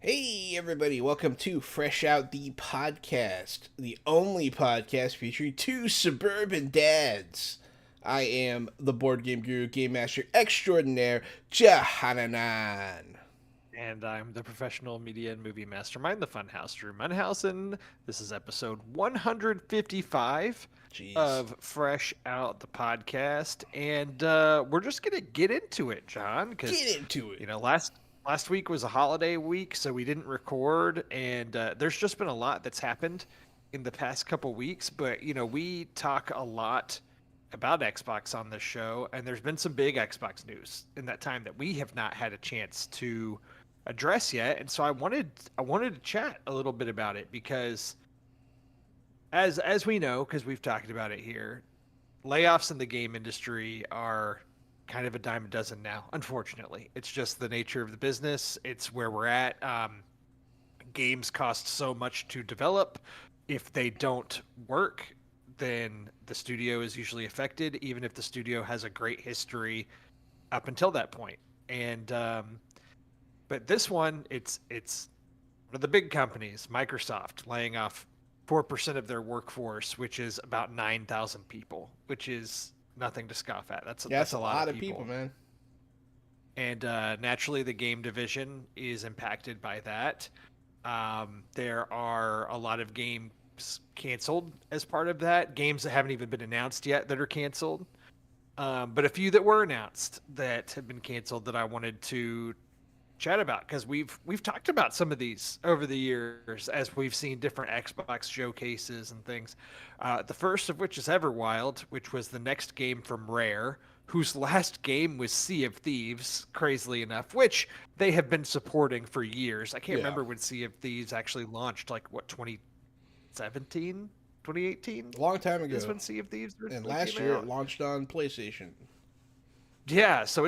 Hey everybody, welcome to Fresh Out the Podcast, the only podcast featuring two suburban dads. I am the board game guru, game master extraordinaire, Jahananan. And I'm the professional media and movie mastermind, the Funhouse, Drew Munhausen. This is episode 155 Jeez. of Fresh Out the Podcast, and we're just gonna get into it, John, because Get into it. last week was a holiday week, so we didn't record, and there's just been a lot that's happened in the past couple weeks. But we talk a lot about Xbox on this show, and there's been some big Xbox news in that time that we have not had a chance to address yet. And so I wanted to chat a little bit about it because as we know, because we've talked about it here, layoffs in the game industry are kind of a dime a dozen now. Unfortunately, it's just the nature of the business. It's where we're at. Games cost so much to develop. If they don't work, then the studio is usually affected, even if the studio has a great history up until that point. And but this one, it's one of the big companies, Microsoft, laying off 4% of their workforce, which is about 9,000 people, which is nothing to scoff at. That's a lot of people, man. And naturally, the game division is impacted by that. There are a lot of games canceled as part of that. Games that haven't even been announced yet that are canceled. But a few that were announced that have been canceled that I wanted to chat about, because we've talked about some of these over the years as we've seen different Xbox showcases and things. The first of which is Everwild, which was the next game from Rare, whose last game was Sea of Thieves, crazily enough, which they have been supporting for years. I can't remember when Sea of Thieves actually launched, like what, 2017, 2018? A long time ago. Is when Sea of Thieves and last year it launched on PlayStation. Yeah, so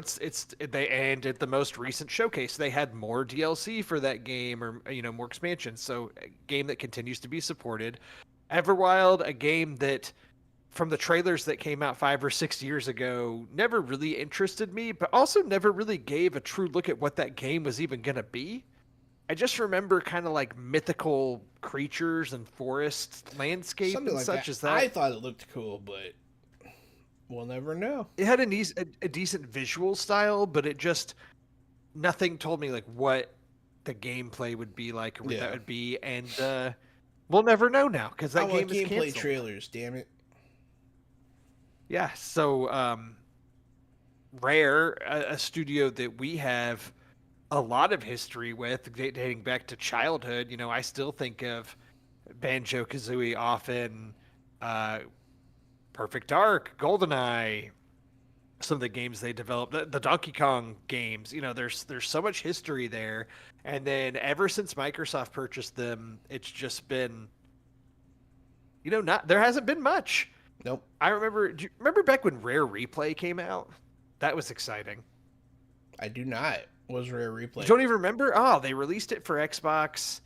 they, and at the most recent showcase they had more DLC for that game, or more expansions. So a game that continues to be supported. Everwild, a game that from the trailers that came out 5 or 6 years ago never really interested me, but also never really gave a true look at what that game was even going to be. I just remember kind of like mythical creatures and forest landscape Something and like such that. as that. I thought it looked cool, but we'll never know. It had a decent visual style, but it just, nothing told me like what the gameplay would be like or what that would be, and we'll never know now because that game is canceled. Gameplay trailers, damn it. Yeah, so Rare, a studio that we have a lot of history with, dating back to childhood. I still think of Banjo-Kazooie often, Perfect Dark, GoldenEye, some of the games they developed, the Donkey Kong games. There's so much history there. And then ever since Microsoft purchased them, it's just been, there hasn't been much. Nope. Do you remember back when Rare Replay came out? That was exciting. I do not. Was Rare Replay? You don't even remember? Oh, they released it for Xbox.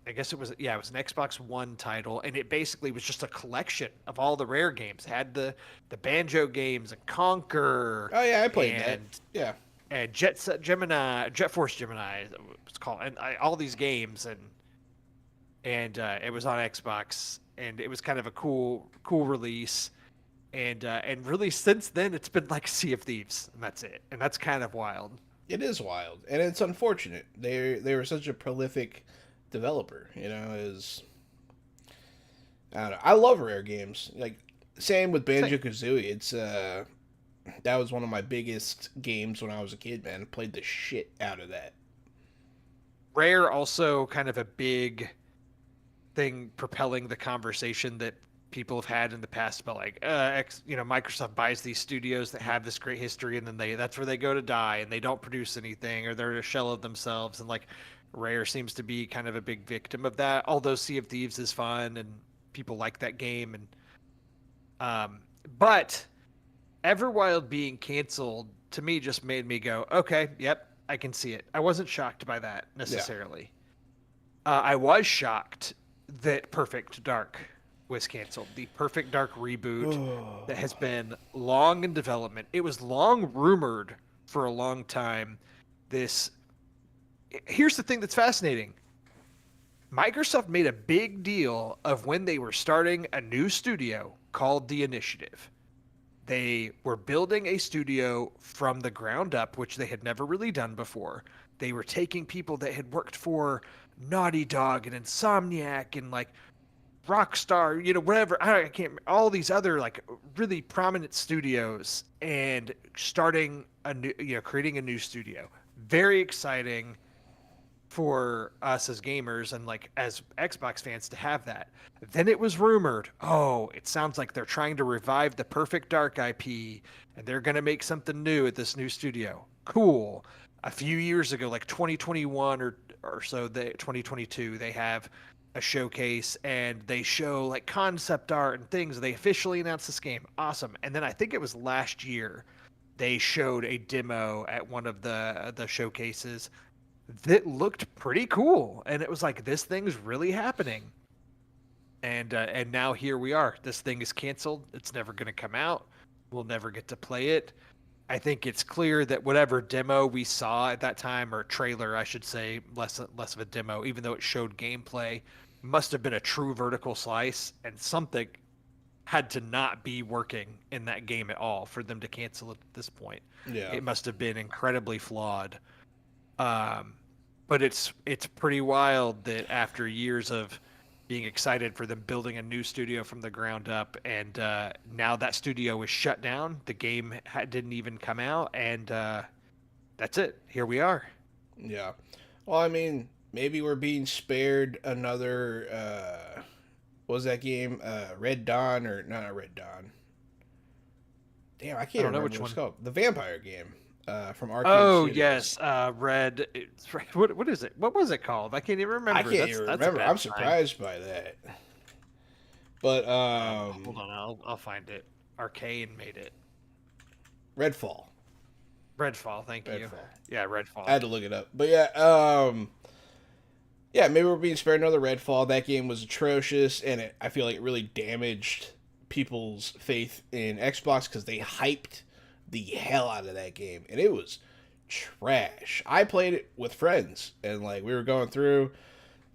I guess it was an Xbox One title, and it basically was just a collection of all the Rare games. It had the Banjo games and Conquer. Oh yeah, I played that. Yeah. And Jet Force Gemini, it's called, and all these games, and it was on Xbox, and it was kind of a cool release. And really since then it's been like Sea of Thieves, and that's it. And that's kind of wild. It is wild, and it's unfortunate. They were such a prolific developer, I don't know. I love Rare games. Like same with Banjo-Kazooie. It's that was one of my biggest games when I was a kid, man. I played the shit out of that. Rare also kind of a big thing propelling the conversation that people have had in the past about like Microsoft buys these studios that have this great history, and then that's where they go to die, and they don't produce anything, or they're a shell of themselves. And like Rare seems to be kind of a big victim of that. Although Sea of Thieves is fun and people like that game, and um, but Everwild being canceled to me just made me go, okay, yep, I can see it. I wasn't shocked by that Yeah. necessarily. I was shocked that Perfect Dark was canceled. The Perfect Dark reboot that has been long in development. It was long rumored for a long time. This Here's the thing that's fascinating. Microsoft made a big deal of when they were starting a new studio called The Initiative. They were building a studio from the ground up, which they had never really done before. They were taking people that had worked for Naughty Dog and Insomniac and like Rockstar, whatever. I can't. All these other like really prominent studios and starting a new, creating a new studio. Very exciting for us as gamers and like as Xbox fans to have that. Then it was rumored, oh, it sounds like they're trying to revive the Perfect Dark IP and they're going to make something new at this new studio. Cool. A few years ago, like 2021 or so, 2022, they have a showcase and they show like concept art and things. They officially announced this game. Awesome. And then I think it was last year they showed a demo at one of the showcases that looked pretty cool, and it was like this thing's really happening. And now here we are. This thing is canceled. It's never going to come out. We'll never get to play it. I think it's clear that whatever demo we saw at that time, or trailer, I should say, less of a demo, even though it showed gameplay, must have been a true vertical slice, and something had to not be working in that game at all for them to cancel it at this point. Yeah. It must have been incredibly flawed. But it's pretty wild that after years of being excited for them building a new studio from the ground up, and now that studio is shut down. The game didn't even come out, and that's it. Here we are. Yeah. Well, I mean, maybe we're being spared another. What was that game? Red Dawn or not Red Dawn? Damn, I can't don't know remember which what it's one. called. The vampire game from Arcade Oh Studios. yes, Red. What is it? What was it called? I can't even remember. I can't even That's a remember. bad I'm sign. surprised by that. But Hold on, I'll find it. Arcane made it. Redfall. Redfall, thank you. Redfall. Yeah, Redfall. I had to look it up. But yeah, yeah, maybe we're being spared another Redfall. That game was atrocious, and I feel like it really damaged people's faith in Xbox because they hyped the hell out of that game, and it was trash. I played it with friends, and like we were going through,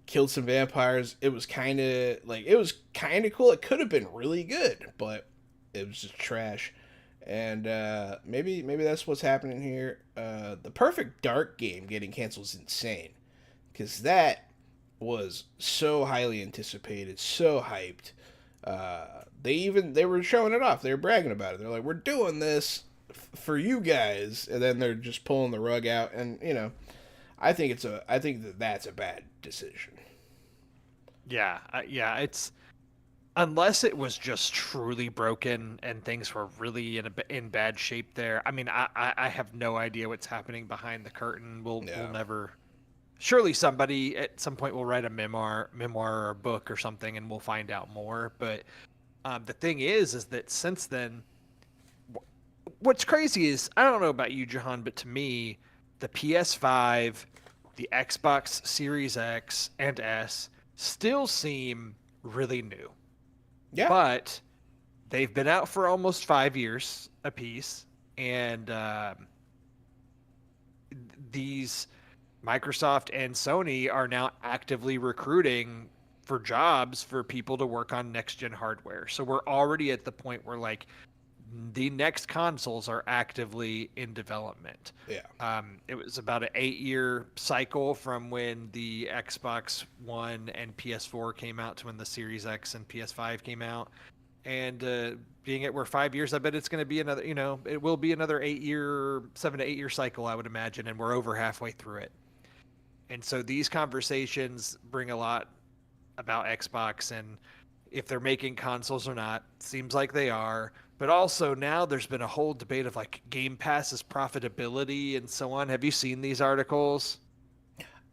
killed some vampires. It was kind of cool. It could have been really good, but it was just trash. And maybe that's what's happening here. The Perfect Dark game getting canceled is insane, because that was so highly anticipated, so hyped. They were showing it off. They were bragging about it. They're like, "We're doing this for you guys," and then they're just pulling the rug out. And I think that's a bad decision. Yeah, it's unless it was just truly broken and things were really in bad shape there. I mean, I have no idea what's happening behind the curtain. We'll never. Surely somebody at some point will write a memoir or a book or something, and we'll find out more. But the thing is that since then, what's crazy is I don't know about you, Jahan, but to me, the PS5, the Xbox Series X and S still seem really new. Yeah. But they've been out for almost 5 years apiece, and these Microsoft and Sony are now actively recruiting for jobs for people to work on next gen hardware. So we're already at the point where like the next consoles are actively in development. Yeah. It was about an 8-year cycle from when the Xbox One and PS4 came out to when the Series X and PS5 came out. And being at we're 5 years, I bet it's going to be another, it will be another 7 to 8 year cycle, I would imagine. And we're over halfway through it. And so these conversations bring a lot about Xbox and if they're making consoles or not. Seems like they are. But also now there's been a whole debate of like Game Pass's profitability and so on. Have you seen these articles?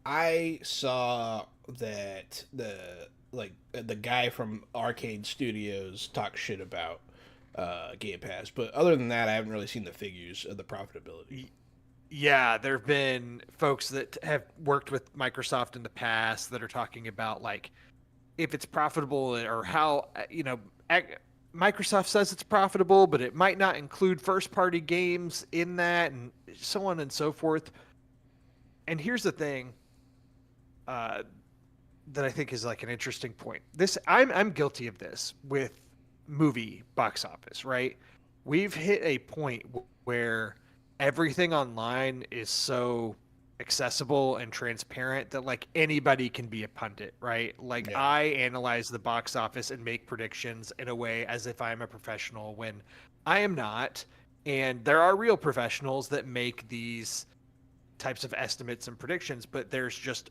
I saw that the guy from Arcade Studios talk shit about Game Pass, but other than that, I haven't really seen the figures of the profitability. Yeah, there have been folks that have worked with Microsoft in the past that are talking about like if it's profitable or how Microsoft says it's profitable, but it might not include first party games in that, and so on and so forth. And here's the thing uh, that I think is like an interesting point. This I'm guilty of this with movie box office, right? We've hit a point where everything online is so accessible and transparent that like anybody can be a pundit, right? Like Yeah, I analyze the box office and make predictions in a way as if I'm a professional when I am not. And there are real professionals that make these types of estimates and predictions, but there's just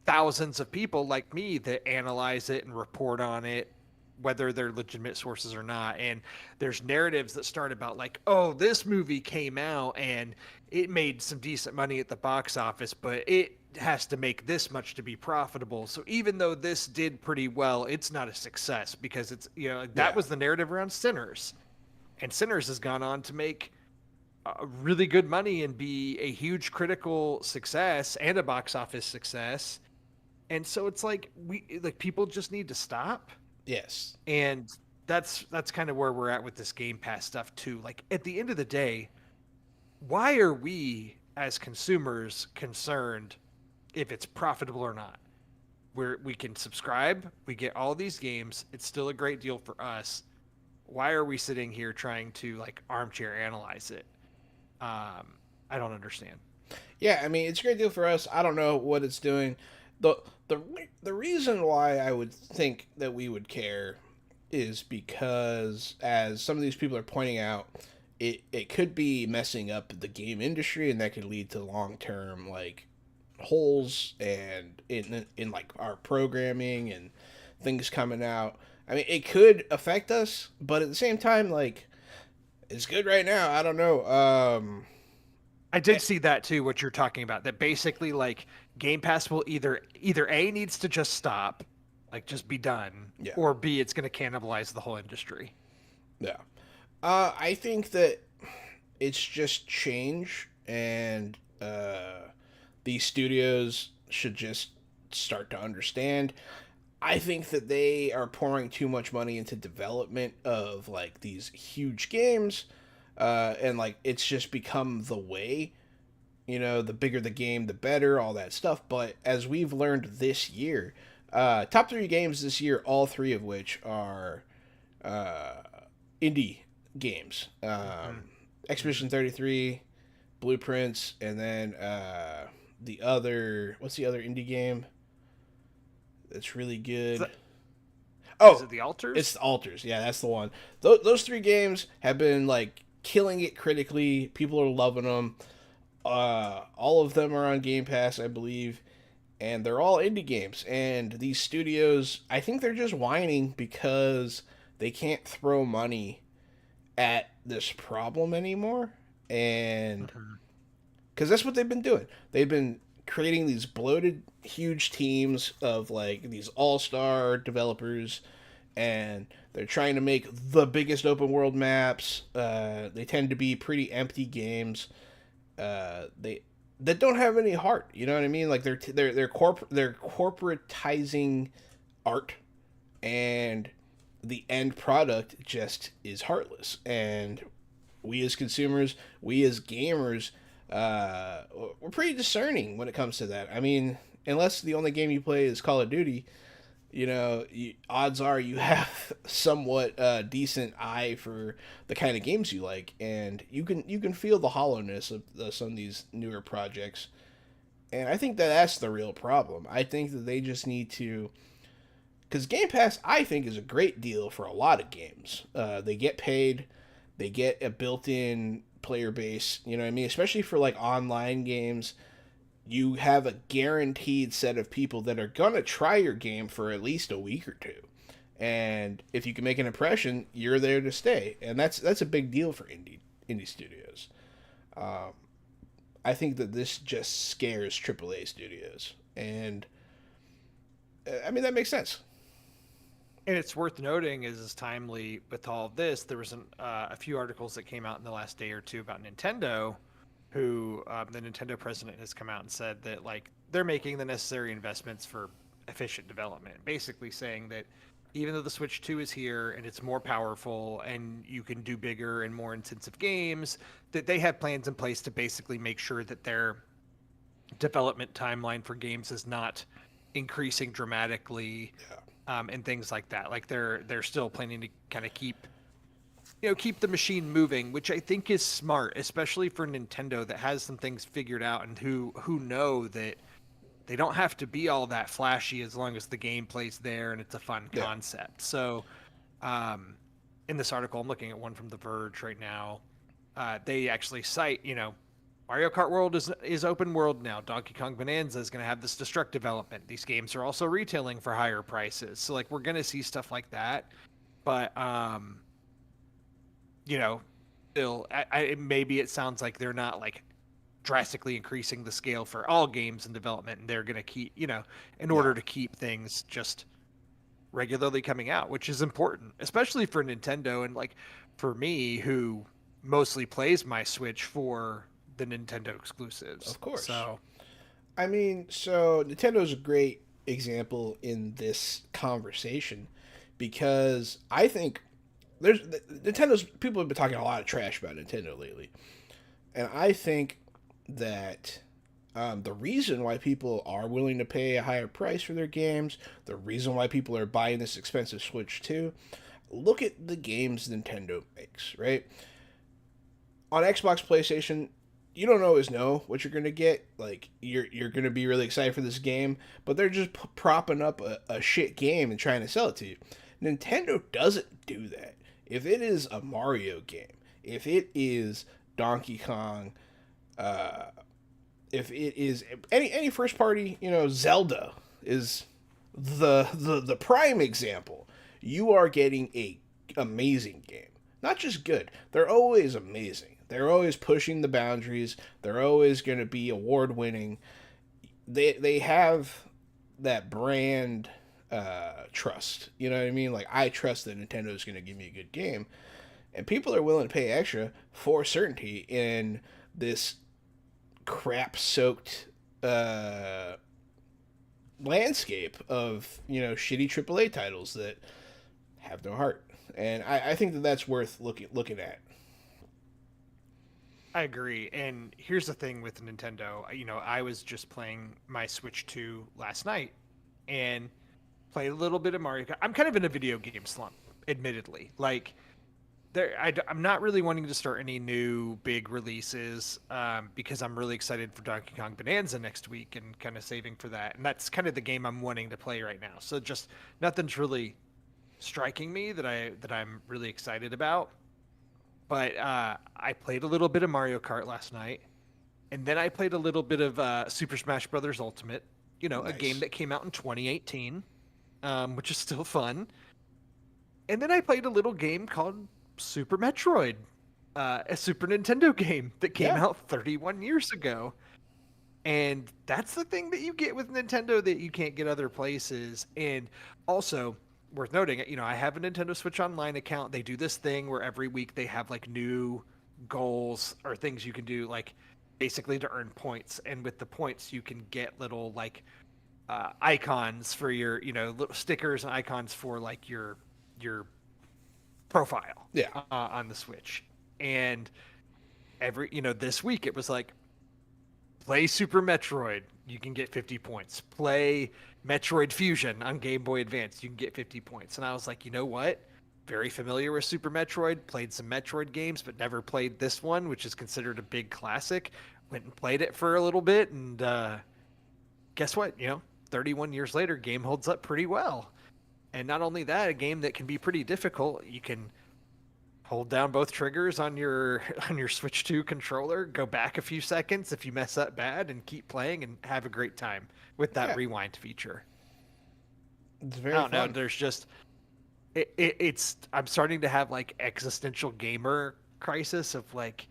thousands of people like me that analyze it and report on it, whether they're legitimate sources or not. And there's narratives that start about like, oh, this movie came out and it made some decent money at the box office, but it has to make this much to be profitable. So even though this did pretty well, it's not a success because it's, that yeah, was the narrative around Sinners. And Sinners has gone on to make really good money and be a huge critical success and a box office success. And so it's like people just need to stop. yes, And that's kind of where we're at with this Game Pass stuff too. Like at the end of the day, why are we as consumers concerned if it's profitable or not? We can subscribe, we get all these games, it's still a great deal for us. Why are we sitting here trying to like armchair analyze it? I don't understand. yeah. I mean, it's a great deal for us. I don't know what it's doing. the the The reason why I would think that we would care is because, as some of these people are pointing out, it could be messing up the game industry, and that could lead to long term like holes and in like our programming and things coming out. I mean, it could affect us, but at the same time, like it's good right now. I don't know. I did see that too. What you're talking about, that basically like Game Pass will either A needs to just stop, like just be done, Yeah, or B it's going to cannibalize the whole industry. yeah. I think that it's just change, and these studios should just start to understand. I think that they are pouring too much money into development of like these huge games, and like it's just become the way. The bigger the game, the better, all that stuff. But as we've learned this year, top three games this year, all three of which are uh, indie games. Mm-hmm. Expedition 33, Blueprints, and then the other. What's the other indie game that's really Is, good? that, is Oh, it the Altars? it's the Altars. Yeah, that's the one. Those three games have been like killing it critically. People are loving them. All of them are on Game Pass, I believe, and they're all indie games. And these studios, I think they're just whining because they can't throw money at this problem anymore. And Mm-hmm. because that's what they've been doing. They've been creating these bloated, huge teams of like these all-star developers, and they're trying to make the biggest open world maps. They tend to be pretty empty games. They that don't have any heart. You know what I mean? Like they're corporatizing art, and the end product just is heartless. And we as consumers, we as gamers, we're pretty discerning when it comes to that. I mean, unless the only game you play is Call of Duty, odds are you have somewhat decent eye for the kind of games you like, and you can feel the hollowness of some of these newer projects. And I think that that's the real problem. I think that they just need to, because Game Pass, I think, is a great deal for a lot of games. They get paid, they get a built-in player base. You know what I mean? Especially for like online games, you have a guaranteed set of people that are gonna try your game for at least a week or two. And if you can make an impression, you're there to stay, and that's a big deal for indie studios. I think that this just scares AAA studios, and I mean that makes sense. And it's worth noting is timely with all of this. There was a few articles that came out in the last day or two about Nintendo, who the Nintendo president has come out and said that like they're making the necessary investments for efficient development. Basically saying that even though the Switch 2 is here and it's more powerful and you can do bigger and more intensive games, that they have plans in place to basically make sure that their development timeline for games is not increasing dramatically, Yeah. and things like that. Like they're still planning to kind of keep the machine moving, which I think is smart, especially for Nintendo that has some things figured out and who know that they don't have to be all that flashy as long as the gameplay's there and it's a fun Yeah. concept. So, um, in this article, I'm looking at one from The Verge right now. They actually cite, Mario Kart World is open world now. Donkey Kong Bonanza is going to have this destructive element. These games are also retailing for higher prices. So like we're going to see stuff like that. But you know, still, maybe it sounds like they're not like drastically increasing the scale for all games in development, and they're going to keep, in Yeah. order to keep things just regularly coming out, which is important, especially for Nintendo and like for me who mostly plays my Switch for the Nintendo exclusives. Of course. So, I mean, so Nintendo's a great example in this conversation because I think there's Nintendo's people have been talking a lot of trash about Nintendo lately, and I think that the reason why people are willing to pay a higher price for their games, the reason why people are buying this expensive Switch too, look at the games Nintendo makes, right? On Xbox, PlayStation, you don't always know what you're gonna get. Like you're gonna be really excited for this game, but they're just propping up a shit game and trying to sell it to you. Nintendo doesn't do that. If it is a Mario game, if it is Donkey Kong, uh, if it is any first party, Zelda is the prime example. You are getting a amazing game, not just good. They're always amazing. They're always pushing the boundaries. They're always going to be award winning. They have that brand trust. You know what I mean? Like I trust that Nintendo is going to give me a good game, and people are willing to pay extra for certainty in this crap soaked landscape of shitty AAA titles that have no heart. And I think that that's worth looking at. I agree. And here's the thing with Nintendo. I was just playing my Switch 2 last night and played a little bit of Mario Kart. I'm kind of in a video game slump, admittedly. Like, I'm not really wanting to start any new big releases because I'm really excited for Donkey Kong Bonanza next week and kind of saving for that. And that's kind of the game I'm wanting to play right now. So just nothing's really striking me that I'm really excited about. But I played a little bit of Mario Kart last night, and then I played a little bit of Super Smash Brothers Ultimate. A game Nice. that came out in 2018, which is still fun. And then I played a little game called Super Metroid, a Super Nintendo game that came Yeah. out 31 years ago. And that's the thing that you get with Nintendo that you can't get other places. And also, worth noting, I have a Nintendo Switch Online account. They do this thing where every week they have like new goals or things you can do, like basically to earn points. And with the points, you can get little like icons for your, little stickers and icons for like your profile Yeah. on the Switch. And this week it was like play Super Metroid, you can get 50 points. Play Metroid Fusion on Game Boy Advance, you can get 50 points. And I was like, you know what? Very familiar with Super Metroid, played some Metroid games, but never played this one, which is considered a big classic. Went and played it for a little bit, and guess what? 31 years later, game holds up pretty well. And not only that, a game that can be pretty difficult. You can hold down both triggers on your Switch 2 controller, go back a few seconds if you mess up bad, and keep playing and have a great time with that Yeah. rewind feature. It's I very don't know. fun. There's just it's I'm starting to have like existential gamer crisis of like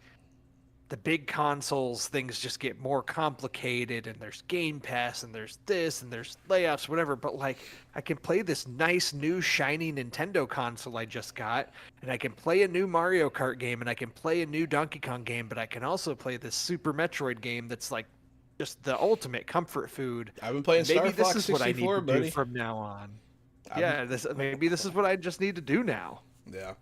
the big consoles, things just get more complicated, and there's Game Pass, and there's this, and there's layoffs, whatever. But like, I can play this nice new shiny Nintendo console I just got, and I can play a new Mario Kart game, and I can play a new Donkey Kong game, but I can also play this Super Metroid game that's like just the ultimate comfort food. I've been playing And maybe Star this Fox is what I need 64, to buddy. do from now on. I'm, Yeah, maybe this is what I just need to do now. yeah.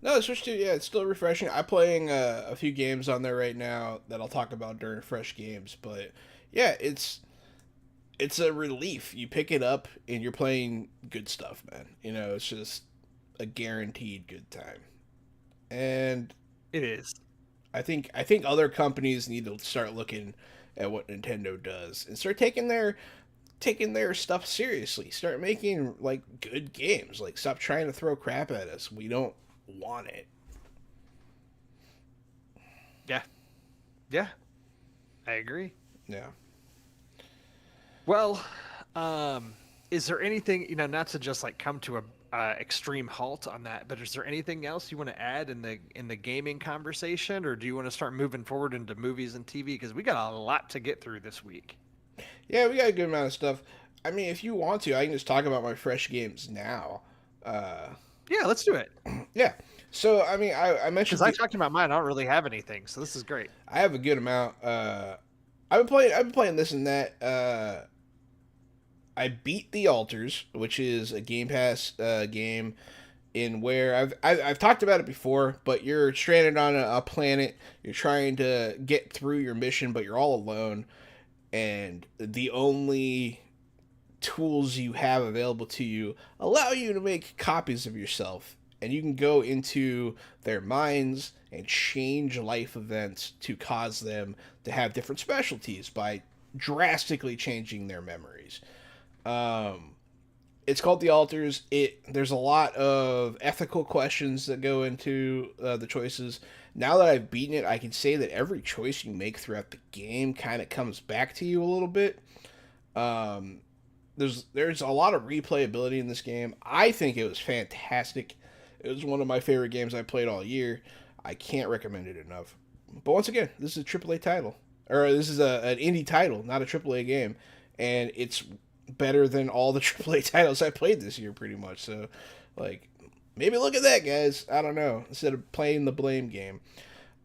No, Switch 2, yeah, it's still refreshing. I'm playing a few games on there right now that I'll talk about during Fresh Games, but yeah, it's a relief. You pick it up and you're playing good stuff, man. You know, it's just a guaranteed good time. And It is. I think other companies need to start looking at what Nintendo does and start taking their stuff seriously. Start making like good games. Like stop trying to throw crap at us. We don't want it. Yeah. Yeah. I agree. Yeah. Well, is there anything, not to just like come to a extreme halt on that, but is there anything else you want to add in the gaming conversation, or do you want to start moving forward into movies and TV? Because we got a lot to get through this week. Yeah, we got a good amount of stuff. I mean, if you want to, I can just talk about my Fresh Games now. Yeah, let's do it. Yeah. So, I mean, I mentioned Because I talked about mine. I don't really have anything, so this is great. I have a good amount. I've been playing this and that. I beat The Alters, which is a Game Pass game in where I've talked about it before, but you're stranded on a planet. You're trying to get through your mission, but you're all alone, and the only tools you have available to you allow you to make copies of yourself, and you can go into their minds and change life events to cause them to have different specialties by drastically changing their memories. It's called The Alters. There's a lot of ethical questions that go into the choices. Now that I've beaten it, I can say that every choice you make throughout the game kind of comes back to you a little bit. There's a lot of replayability in this game. I think it was fantastic. It was one of my favorite games I played all year. I can't recommend it enough. But once again, this is a AAA title. Or this is an indie title, not a AAA game. And it's better than all the AAA titles I played this year, pretty much. So, like, maybe look at that, guys. I don't know. Instead of playing the blame game.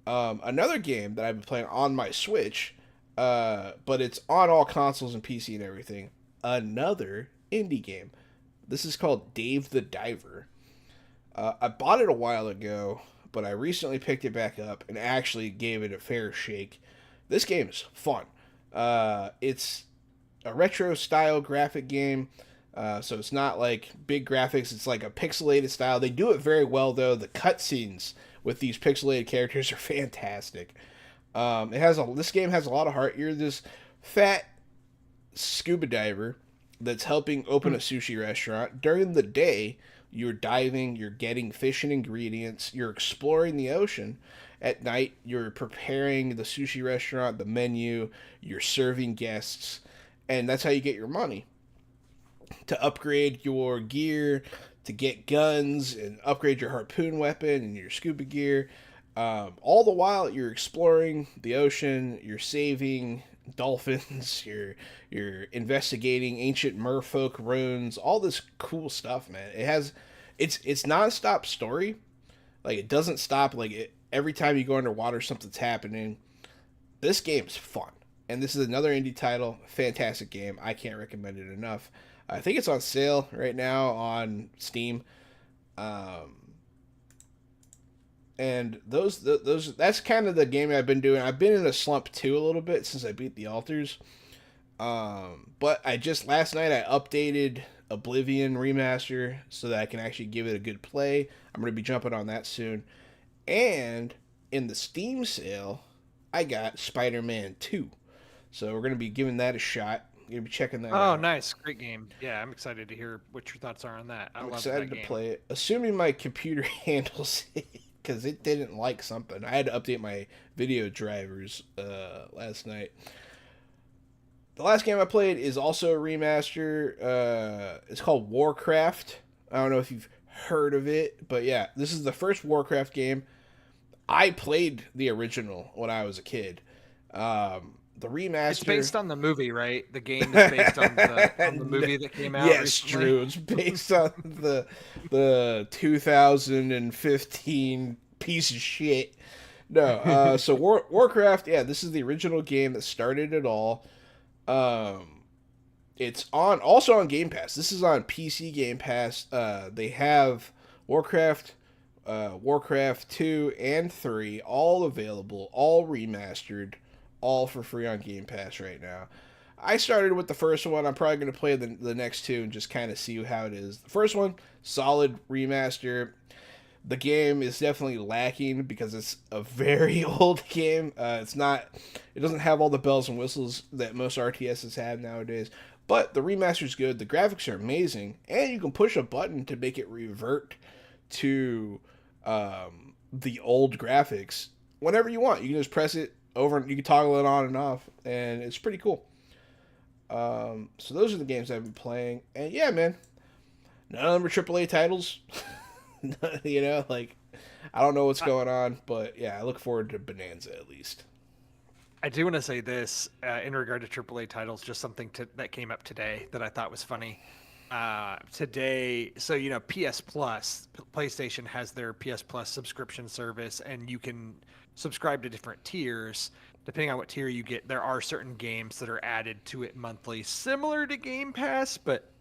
Another game that I've been playing on my Switch, but it's on all consoles and PC and everything. Another indie game. This is called Dave the Diver. I bought it a while ago, but I recently picked it back up and actually gave it a fair shake. This game is fun. It's a retro style graphic game, so it's not like big graphics. It's like a pixelated style. They do it very well, though. The cutscenes with these pixelated characters are fantastic. This game has a lot of heart. You're this fat scuba diver that's helping open a sushi restaurant. During the day, you're diving, you're getting fish and ingredients, you're exploring the ocean. At night, you're preparing the sushi restaurant, the menu, you're serving guests, and that's how you get your money. To upgrade your gear, to get guns, and upgrade your harpoon weapon and your scuba gear. All the while, you're exploring the ocean, you're saving dolphins, you're investigating ancient merfolk ruins, all this cool stuff, man. It's nonstop story. Like, it doesn't stop. Every time you go underwater, something's happening. This game's fun. And this is another indie title. Fantastic game. I can't recommend it enough. I think it's on sale right now on Steam. And that's kind of the game I've been doing. I've been in a slump too a little bit since I beat The Alters. But last night I updated Oblivion Remaster so that I can actually give it a good play. I'm going to be jumping on that soon. And in the Steam sale, I got Spider-Man 2. So we're going to be giving that a shot. You're going to be checking that out. Oh, nice. Great game. Yeah, I'm excited to hear what your thoughts are on that. I'm excited to play it. Assuming my computer handles it, because it didn't like something. I had to update my video drivers last night. The last game I played is also a remaster. It's called Warcraft. I don't know if you've heard of it, but yeah, this is the first Warcraft game. I played the original when I was a kid. The remaster. It's based on the movie, right? The game is based on the movie that came out Yes, recently. Drew. It's based on the 2015 piece of shit. No, so Warcraft. Yeah, this is the original game that started it all. Um, it's also on Game Pass. This is on PC Game Pass. They have Warcraft, Warcraft 2 and 3 all available, all remastered, all for free on Game Pass right now. I started with the first one. I'm probably going to play the next two and just kind of see how it is. The first one, solid remaster. The game is definitely lacking because it's a very old game. It doesn't have all the bells and whistles that most RTSs have nowadays. But the remaster's good. The graphics are amazing, and you can push a button to make it revert to the old graphics whenever you want. You can just press it over, and you can toggle it on and off, and it's pretty cool. So those are the games I've been playing, and yeah, man, none of them are AAA titles. You know, like, I don't know what's going on, but yeah, I look forward to Bonanza at least. I do want to say this in regard to AAA titles, just something that came up today that I thought was funny. Today, so PS Plus, PlayStation has their PS Plus subscription service, and you can subscribe to different tiers. Depending on what tier you get, there are certain games that are added to it monthly, similar to Game Pass, but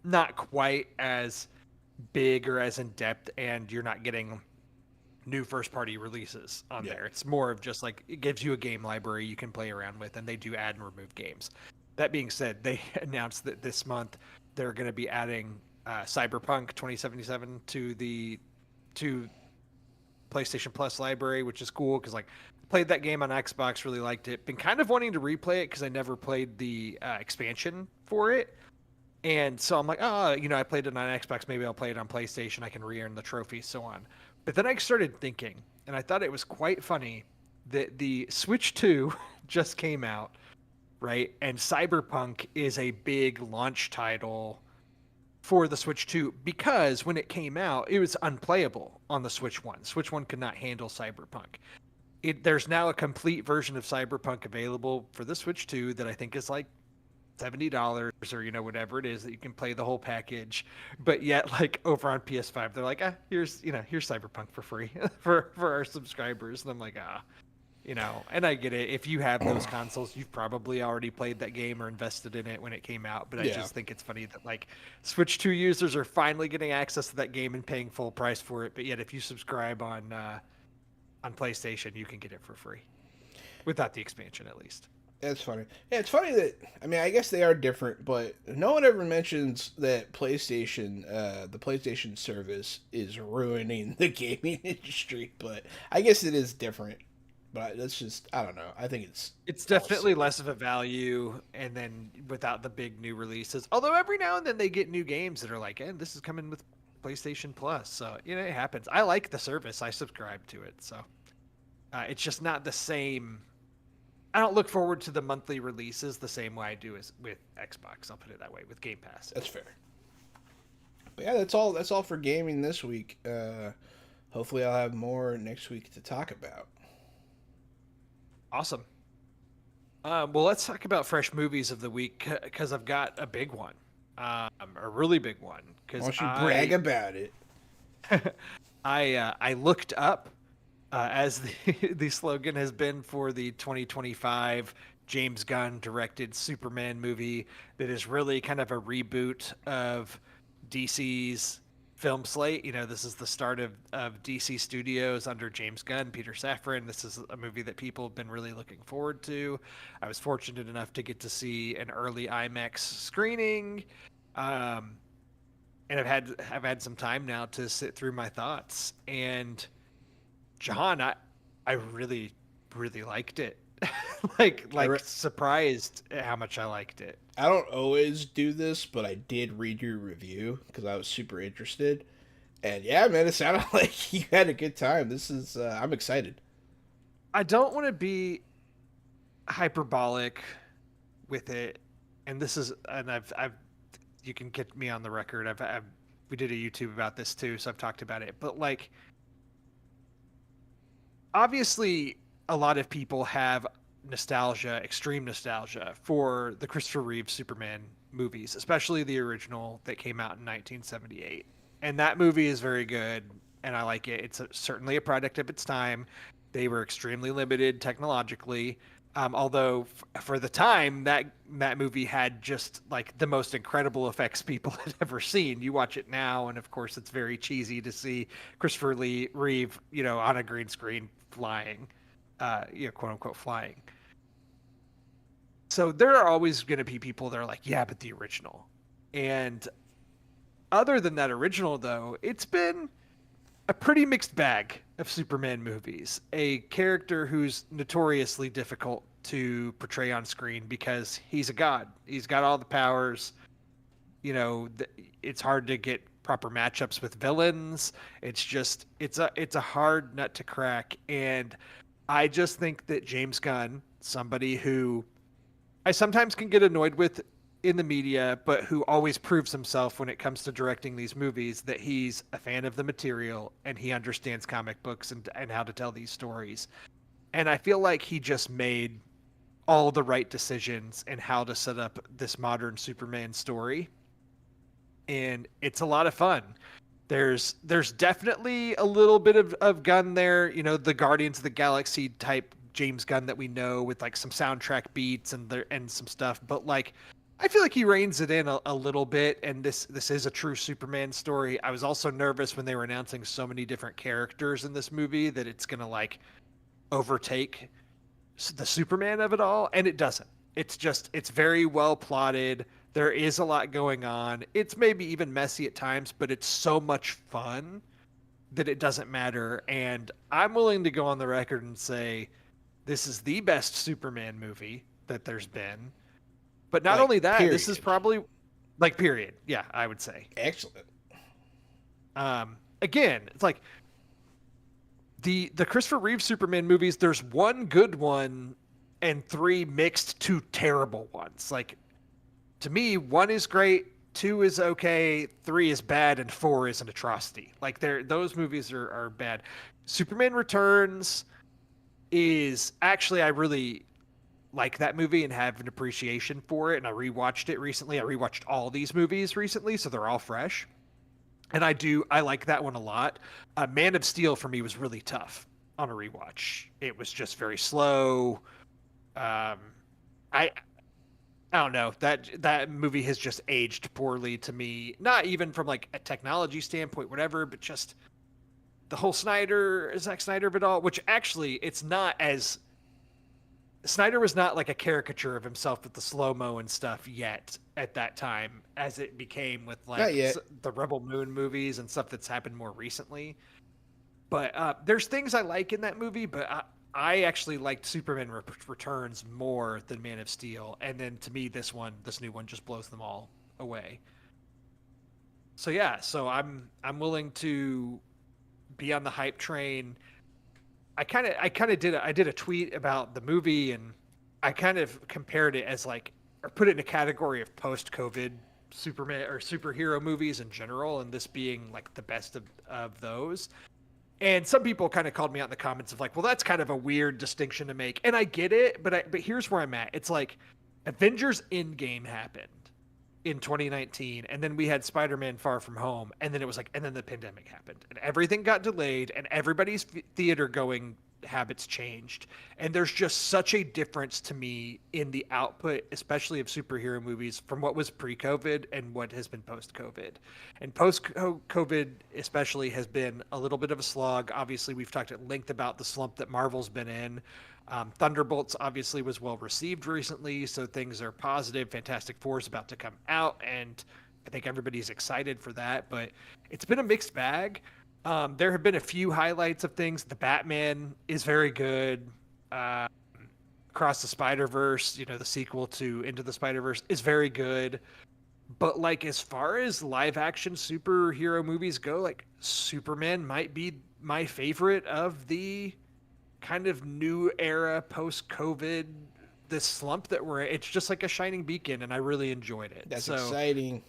not quite as big or as in depth, and you're not getting new first party releases on there. It's more of just like it gives you a game library you can play around with, and they do add and remove games. That being said, they announced that this month they're going to be adding Cyberpunk 2077 to PlayStation Plus library, which is cool because like played that game on Xbox, really liked it. Been kind of wanting to replay it because I never played the expansion for it. And so I'm like, I played it on Xbox. Maybe I'll play it on PlayStation. I can re-earn the trophy, so on. But then I started thinking, and I thought it was quite funny that the Switch 2 just came out, right? And Cyberpunk is a big launch title for the Switch 2 because when it came out, it was unplayable on the Switch 1. Switch 1 could not handle Cyberpunk. There's now a complete version of Cyberpunk available for the Switch 2 that I think is like $70 or whatever it is that you can play the whole package, but yet like over on PS5 they're like here's Cyberpunk for free for our subscribers, and I'm like and I get it, if you have those consoles you've probably already played that game or invested in it when it came out, but I just think it's funny that like Switch 2 users are finally getting access to that game and paying full price for it, but yet if you subscribe on PlayStation you can get it for free without the expansion at least. That's funny. Yeah, it's funny that, I mean, I guess they are different, but no one ever mentions that PlayStation, the PlayStation service is ruining the gaming industry, but I guess it is different. But that's just, I don't know. I think it's definitely less of a value, and then without the big new releases. Although every now and then they get new games that are like, this is coming with PlayStation Plus. So, it happens. I like the service. I subscribe to it. So it's just not the same. I don't look forward to the monthly releases the same way I do as with Xbox. I'll put it that way, with Game Pass. That's fair. But yeah, that's all for gaming this week. Hopefully I'll have more next week to talk about. Awesome. Well, let's talk about fresh movies of the week because I've got a big one, a really big one. Why don't you brag about it? I looked up. As the slogan has been for the 2025 James Gunn directed Superman movie that is really kind of a reboot of DC's film slate. This is the start of DC Studios under James Gunn, Peter Safran. This is a movie that people have been really looking forward to. I was fortunate enough to get to see an early IMAX screening. And I've had some time now to sit through my thoughts, and John, I really, really liked it. Surprised at how much I liked it. I don't always do this, but I did read your review because I was super interested. And yeah, man, it sounded like you had a good time. This is, I'm excited. I don't want to be hyperbolic with it, and I've you can get me on the record. We did a YouTube about this too, so I've talked about it. But like, obviously a lot of people have nostalgia, extreme nostalgia for the Christopher Reeve Superman movies, especially the original that came out in 1978. And that movie is very good, and I like it. Certainly a product of its time. They were extremely limited technologically. Although for the time that movie had just like the most incredible effects people had ever seen. You watch it now, and of course it's very cheesy to see Christopher Lee Reeve, on a green screen flying, quote unquote flying. So there are always going to be people that are like, yeah, but the original. And other than that original, though, it's been a pretty mixed bag of Superman movies. A character who's notoriously difficult to portray on screen because he's a god. He's got all the powers. It's hard to get proper matchups with villains. It's a hard nut to crack. And I just think that James Gunn, somebody who I sometimes can get annoyed with in the media, but who always proves himself when it comes to directing these movies, that he's a fan of the material and he understands comic books and how to tell these stories. And I feel like he just made all the right decisions in how to set up this modern Superman story. And it's a lot of fun. There's definitely a little bit of Gunn there, the Guardians of the Galaxy type James Gunn that we know, with like some soundtrack beats and some stuff. But like, I feel like he reins it in a little bit, and this is a true Superman story. I was also nervous when they were announcing so many different characters in this movie that it's gonna like overtake the Superman of it all, and it doesn't. It's very well plotted. There is a lot going on. It's maybe even messy at times, but it's so much fun that it doesn't matter. And I'm willing to go on the record and say this is the best Superman movie that there's been. But not only that, period. This is probably like period. Yeah, I would say. Excellent. Again, it's like the Christopher Reeve Superman movies, there's one good one and three mixed to terrible ones. Like, to me, one is great, two is okay, three is bad, and four is an atrocity. Like, those movies are bad. Superman Returns is actually, I really like that movie and have an appreciation for it, and I rewatched it recently. I rewatched all these movies recently, so they're all fresh. And I like that one a lot. Man of Steel for me was really tough on a rewatch. It was just very slow. I don't know, that movie has just aged poorly to me. Not even from like a technology standpoint, whatever, but just the whole Zack Snyder of it all. Which actually, it's not as Snyder was not like a caricature of himself with the slow-mo and stuff yet at that time, as it became with like the Rebel Moon movies and stuff that's happened more recently. But there's things I like in that movie, but I actually liked Superman Returns more than Man of Steel. And then to me, this new one just blows them all away. So yeah, I'm willing to be on the hype train. I kind of did a tweet about the movie, and I kind of compared it as like, or put it in a category of post-COVID Superman or superhero movies in general, and this being like the best of those. And some people kind of called me out in the comments of like, well, that's kind of a weird distinction to make, and I get it, but here's where I'm at. It's like Avengers Endgame happened in 2019, and then we had Spider-Man Far From Home, and then it was like, and then the pandemic happened, and everything got delayed, and everybody's theater going habits changed. And there's just such a difference to me in the output, especially of superhero movies, from what was pre-COVID and what has been post-COVID. And post-COVID especially has been a little bit of a slog. Obviously, we've talked at length about the slump that Marvel's been in. Thunderbolts obviously was well received recently, so things are positive. Fantastic Four is about to come out, and I think everybody's excited for that, but it's been a mixed bag. There have been a few highlights of things. The Batman is very good. Across the Spider-Verse, the sequel to Into the Spider-Verse is very good. But like, as far as live action superhero movies go, like Superman might be my favorite of the kind of new era post-COVID, this slump that we're in. It's just like a shining beacon, and I really enjoyed it. That's exciting.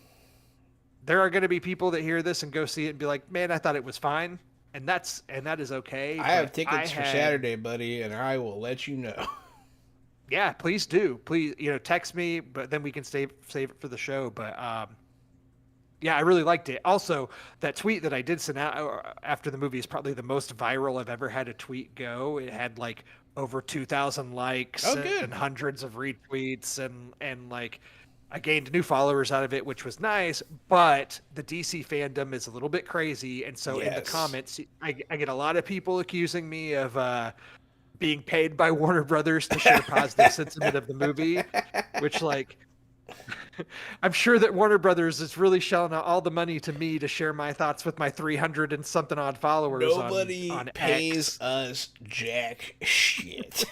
There are going to be people that hear this and go see it and be like, man, I thought it was fine. and that is okay. I have But tickets for Saturday, buddy, and I will let you know. yeah, please do. Please, text me, but then we can save it for the show. But yeah, I really liked it. Also, that tweet that I did send out after the movie is probably the most viral I've ever had a tweet go. It had like over 2,000 likes Oh, and good. hundreds of retweets, and like I gained new followers out of it, which was nice. But the DC fandom is a little bit crazy, and so in the Yes. comments, I get a lot of people accusing me of being paid by Warner Brothers to share positive sentiment of the movie, which like I'm sure that Warner Brothers is really shelling out all the money to me to share my thoughts with my 300 and something odd followers Nobody on pays X. us jack shit.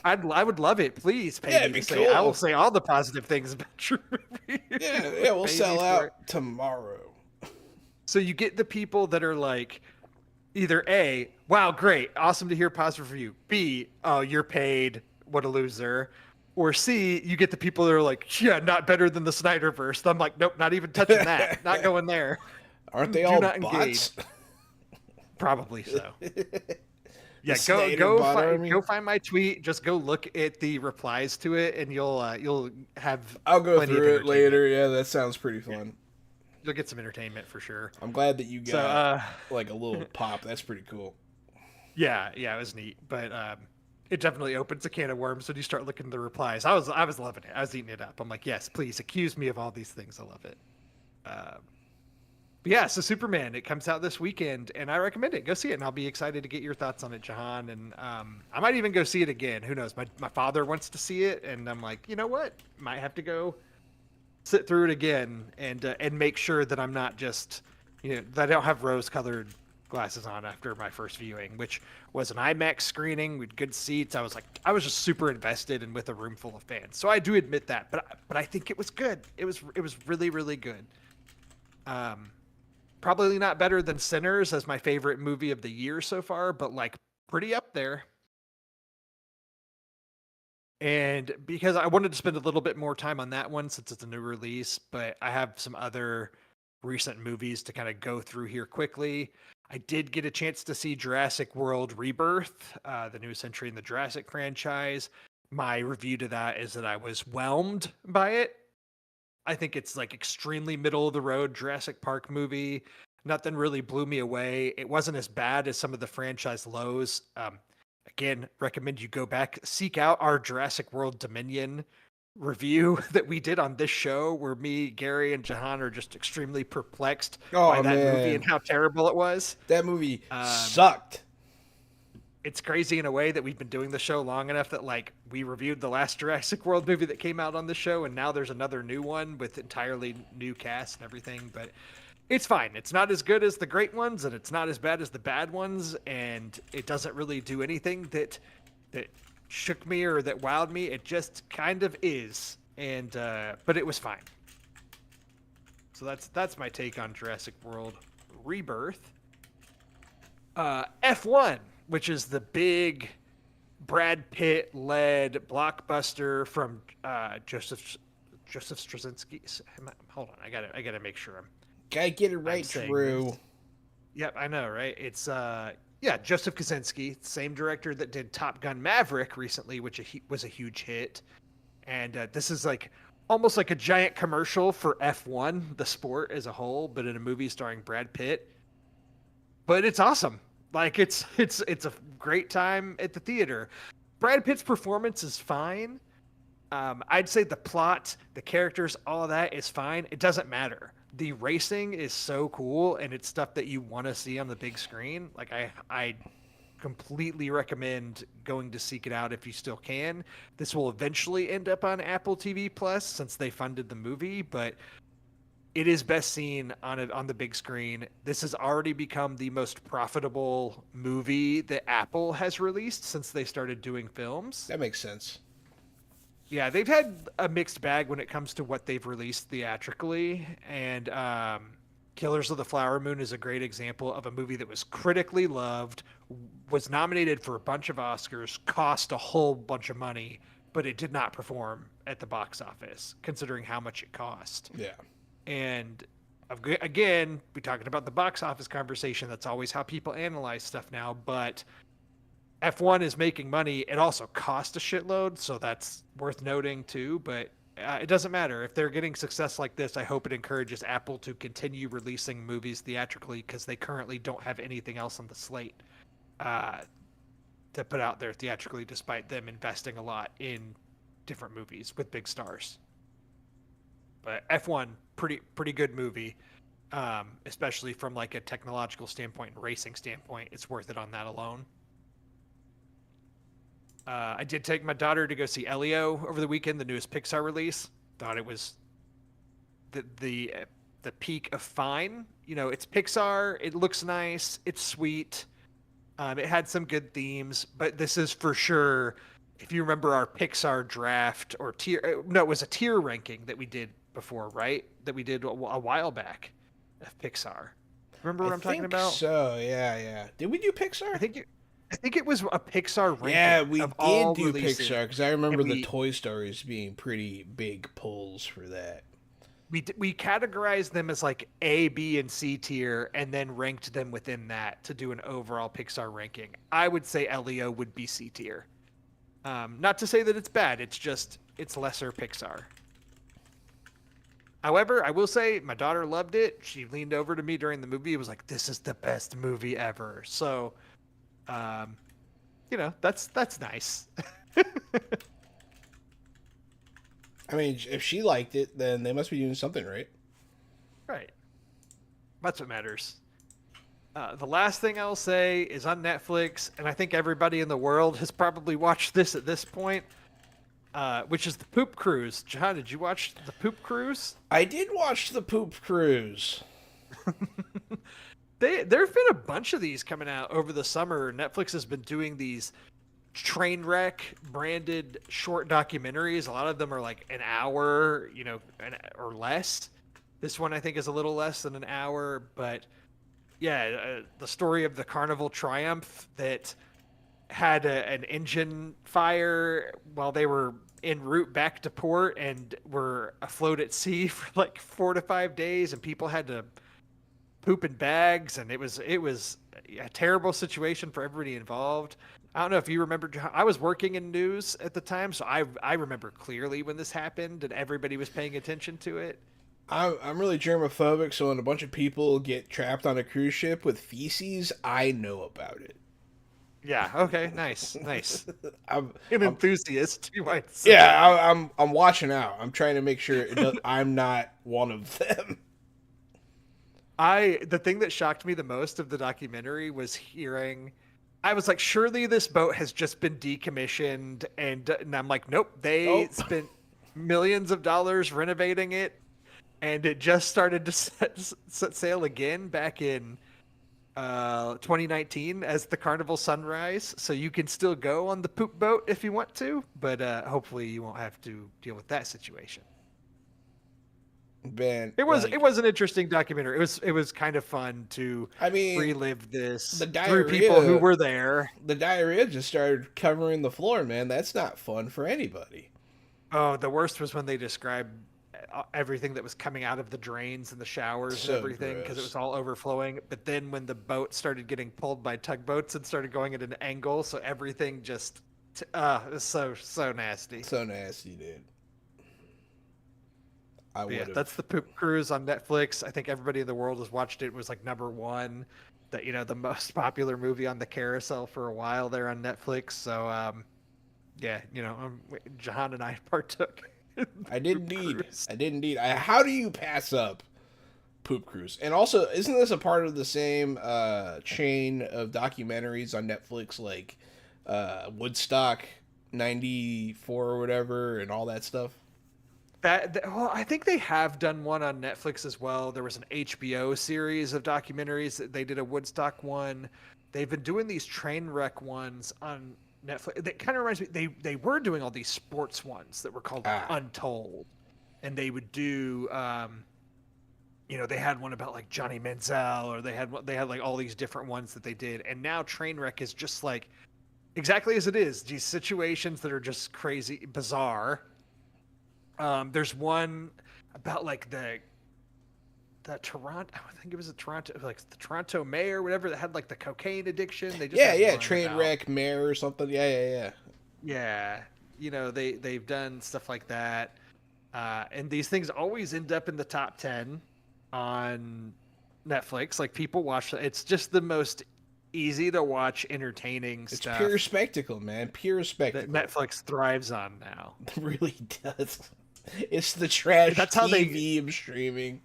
I would love it. Please pay Yeah, me it'd be to say. I will cool. say all the positive things about your movie. Yeah, we'll Pay me sell for it. out tomorrow. So you get the people that are like, either A, wow, great, awesome to hear positive review. B, oh, you're paid, what a loser. Or C, you get the people that are like, yeah, not better than the Snyderverse. I'm like, nope, not even touching that. Not going there. Aren't they Do all not bots? engage. Probably so. Yeah, Snyder go bot find army? go find my tweet. Just go look at the replies to it, and you'll have I'll go plenty of through it entertainment. later. Yeah, that sounds pretty fun. You'll get some entertainment for sure. I'm glad that you got So, like a little pop. That's pretty cool. yeah, it was neat, but it definitely opens a can of worms when you start looking at the replies. I was loving it. I was eating it up. I'm like, yes, please accuse me of all these things. I love it. But yeah, so Superman, it comes out this weekend, and I recommend it. Go see it, and I'll be excited to get your thoughts on it, Jahan. And I might even go see it again. Who knows? My father wants to see it, and I'm like, you know what? Might have to go sit through it again and make sure that I'm not just, that I don't have rose-colored glasses on after my first viewing, which was an IMAX screening with good seats. I was just super invested and with a room full of fans. So I do admit that, but I think it was good. It was really, really good. Probably not better than Sinners as my favorite movie of the year so far, but like pretty up there. And because I wanted to spend a little bit more time on that one since it's a new release, but I have some other recent movies to kind of go through here quickly. I did get a chance to see Jurassic World Rebirth, the newest entry in the Jurassic franchise. My review to that is that I was whelmed by it. I think it's like extremely middle of the road Jurassic Park movie. Nothing really blew me away. It wasn't as bad as some of the franchise lows. Again, recommend you go back, seek out our Jurassic World Dominion review that we did on this show, where me, Gary, and Jahan are just extremely perplexed by that movie and how terrible it was. That movie sucked. It's crazy in a way that we've been doing the show long enough that like we reviewed the last Jurassic World movie that came out on the show, and now there's another new one with entirely new cast and everything. But it's fine. It's not as good as the great ones, and it's not as bad as the bad ones, and it doesn't really do anything that shook me or that wowed me. It just kind of is, and but it was fine. So that's my take on Jurassic World Rebirth. F1, which is the big Brad Pitt led blockbuster from Joseph Straczynski. Hold on, I gotta make sure I'm. Gotta get it right, Drew. Yep, I know, right? It's Joseph Kosinski, same director that did Top Gun Maverick recently, which was a huge hit. And this is like almost like a giant commercial for F1, the sport as a whole, but in a movie starring Brad Pitt. But it's awesome. Like it's a great time at the theater. Brad Pitt's performance is fine. I'd say the plot, the characters, all of that is fine. It doesn't matter. The racing is so cool, and it's stuff that you want to see on the big screen. Like I completely recommend going to seek it out if you still can. This will eventually end up on Apple TV Plus since they funded the movie, but it is best seen on the big screen. This has already become the most profitable movie that Apple has released since they started doing films. That makes sense. Yeah, they've had a mixed bag when it comes to what they've released theatrically, and Killers of the Flower Moon is a great example of a movie that was critically loved, was nominated for a bunch of Oscars, cost a whole bunch of money, but it did not perform at the box office, considering how much it cost. Yeah. And again, we talking about the box office conversation. That's always how people analyze stuff now. But F1 is making money. It also cost a shitload, so that's worth noting too. But it doesn't matter if they're getting success like this. I hope it encourages Apple to continue releasing movies theatrically because they currently don't have anything else on the slate uh, to put out there theatrically, despite them investing a lot in different movies with big stars. But F1, pretty good movie, especially from like a technological standpoint and racing standpoint. It's worth it on that alone. I did take my daughter to go see Elio over the weekend, the newest Pixar release. Thought it was the peak of fine. You know, it's Pixar. It looks nice. It's sweet. It had some good themes, but this is for sure. If you remember our Pixar draft or tier, no, it was a tier ranking that we did before, right? That we did a while back of Pixar. Remember what I'm talking about? So yeah. Did we do Pixar? I think it was a Pixar ranking. Yeah, we of did all do releases. Pixar because I remember the Toy Stories being pretty big pulls for that. We categorized them as like A, B, and C tier, and then ranked them within that to do an overall Pixar ranking. I would say Elio would be C tier. Not to say that it's bad. It's just it's lesser Pixar. However, I will say my daughter loved it. She leaned over to me during the movie. It was like, "This is the best movie ever." So, you know, that's nice. I mean, if she liked it, then they must be doing something right. Right. That's what matters. The last thing I'll say is on Netflix, and I think everybody in the world has probably watched this at this point, which is the Poop Cruise. John, did you watch the Poop Cruise? I did watch the Poop Cruise. There have been a bunch of these coming out over the summer. Netflix has been doing these train wreck branded short documentaries. A lot of them are like an hour, you know, or less. This one I think is a little less than an hour, but yeah, the story of the Carnival Triumph that had an engine fire while they were en route back to port and were afloat at sea for like 4 to 5 days, and people had to poop in bags, and it was a terrible situation for everybody involved. I don't know if you remember. I was working in news at the time, so I remember clearly when this happened and everybody was paying attention to it. I'm really germophobic, so when a bunch of people get trapped on a cruise ship with feces, I know about it. Yeah. Okay. Nice. I'm an enthusiast, you might say. Yeah, I'm watching out. I'm trying to make sure I'm not one of them. The thing that shocked me the most of the documentary was hearing. I was like, surely this boat has just been decommissioned, and I'm like, nope. They spent millions of dollars renovating it, and it just started to set sail again back in 2019 as the Carnival Sunrise. So you can still go on the poop boat if you want to, but hopefully you won't have to deal with that situation. Man, it was an interesting documentary. It was kind of fun to relive this through people who were there. The diarrhea just started covering the floor, man. That's not fun for anybody. Oh, the worst was when they described everything that was coming out of the drains and the showers and everything because it was all overflowing. But then when the boat started getting pulled by tugboats and started going at an angle, so everything just it was so nasty. So nasty, dude. Yeah, that's the Poop Cruise on Netflix. I think everybody in the world has watched it. It was like #1, the most popular movie on the carousel for a while there on Netflix. So, yeah, Jahan and I partook. I did indeed. How do you pass up Poop Cruise? And also, isn't this a part of the same chain of documentaries on Netflix, like Woodstock '94 or whatever, and all that stuff? Well, I think they have done one on Netflix as well. There was an HBO series of documentaries. They did a Woodstock one. They've been doing these train wreck ones on Netflix. That kind of reminds me. They were doing all these sports ones that were called Untold, and they would do. They had one about like Johnny Manziel, or they had like all these different ones that they did. And now Trainwreck is just like exactly as it is. These situations that are just crazy, bizarre. There's one about like the that Toronto. I think it was a Toronto, like the Toronto mayor, whatever, that had like the cocaine addiction. They just Yeah, had yeah, one train about wreck mayor or something. Yeah, yeah, yeah. yeah. They've done stuff like that, and these things always end up in the top 10 on Netflix. Like people watch. It's just the most easy to watch, entertaining It's pure stuff spectacle, man. Pure that spectacle. Netflix thrives on now. It really does. It's the trash That's how TV of streaming.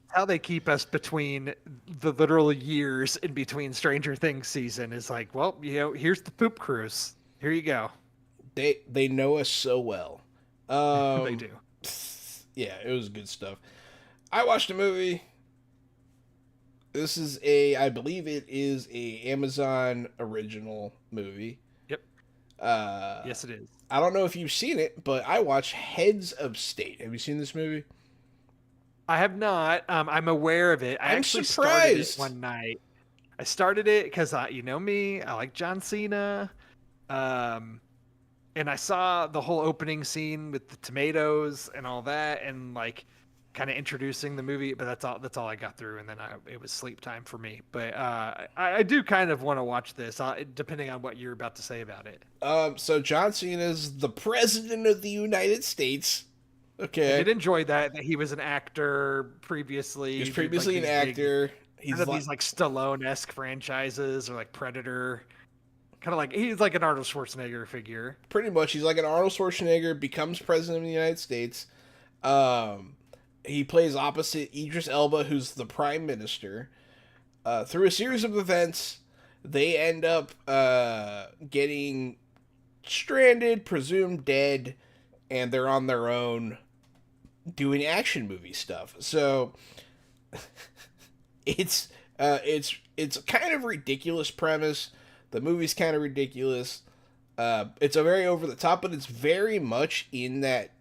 how they keep us between the literal years in between Stranger Things season is like, well, here's the poop cruise. Here you go. They know us so well. They do. Yeah, it was good stuff. I watched a movie. This is I believe it is a Amazon original movie. Yep. Uh, Yes, it is. I don't know if you've seen it, but I watched Heads of State. Have you seen this movie? I have not. I'm aware of it. I I'm actually started it surprised. one night. I started it because you know me. I like John Cena. And I saw the whole opening scene with the tomatoes and all that, and like kind of introducing the movie. But that's all I got through, and then it was sleep time for me. But I do kind of want to watch this, depending on what you're about to say about it. So John Cena is the president of the United States. I Okay. did enjoy that he was an actor previously. He was He did, previously like, an these big- actor. Kind He's of like, these like Stallone-esque franchises or like Predator. Kind of like he's like an Arnold Schwarzenegger figure. pretty much he's like an Arnold Schwarzenegger, becomes president of the United States. Um, he plays opposite Idris Elba, who's the prime minister. Through a series of events, they end up getting stranded, presumed dead, and they're on their own doing action movie stuff. So it's kind of ridiculous premise. The movie's kind of ridiculous. It's a very over the top, but it's very much in that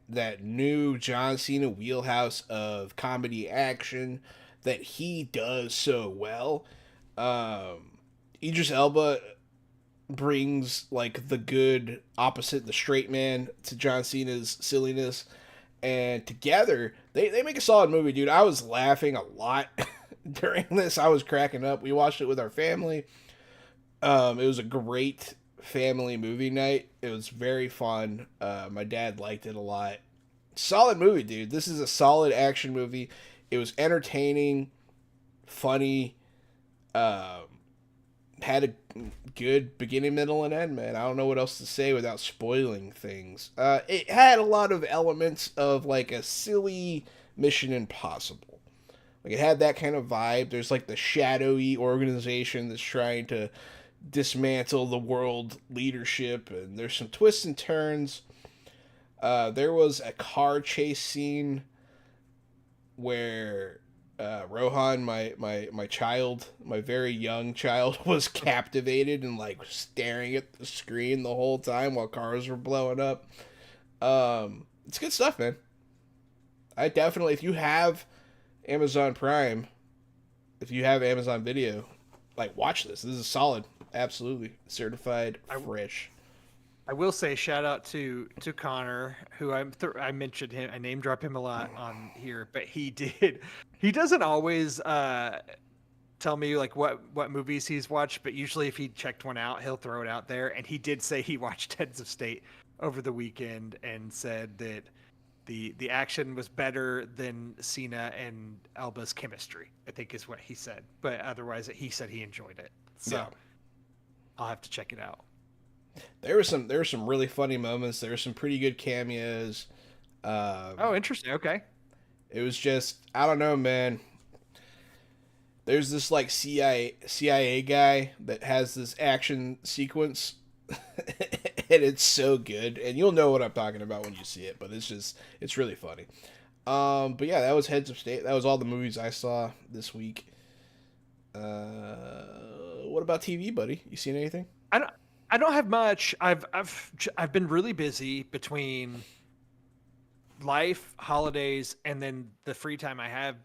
new John Cena wheelhouse of comedy action that he does so well. Idris Elba brings like the good opposite, the straight man, to John Cena's silliness, and together they make a solid movie, dude. I was laughing a lot during this. I was cracking up. We watched it with our family. It was a great family movie night. It was very fun. My dad liked it a lot. Solid movie, dude. This is a solid action movie. It was entertaining, funny, had a good beginning, middle, and end, man. I don't know what else to say without spoiling things. It had a lot of elements of like a silly Mission Impossible. Like it had that kind of vibe. There's like the shadowy organization that's trying to dismantle the world leadership, and there's some twists and turns. There was a car chase scene where Rohan, my child, my very young child, was captivated and like staring at the screen the whole time while cars were blowing up. It's good stuff, man. I definitely, if you have Amazon Prime, if you have Amazon Video, like watch this. This is solid. Absolutely certified fresh. I will say shout out to Connor, who I mentioned him. I name drop him a lot on here, but he doesn't always tell me like what movies he's watched, but usually if he checked one out, he'll throw it out there. And he did say he watched Heads of State over the weekend and said that the action was better than Cena and Elba's chemistry, I think is what he said. But otherwise, he said he enjoyed it. So yeah. I'll have to check it out. There were some really funny moments. There were some pretty good cameos. Oh, interesting. Okay. It was just, I don't know, man. There's this like CIA guy that has this action sequence, and it's so good. And you'll know what I'm talking about when you see it. But it's really funny. But yeah, that was Heads of State. That was all the movies I saw this week. What about TV, buddy? You seen anything? I don't have much. I've been really busy between life, holidays, and then the free time I have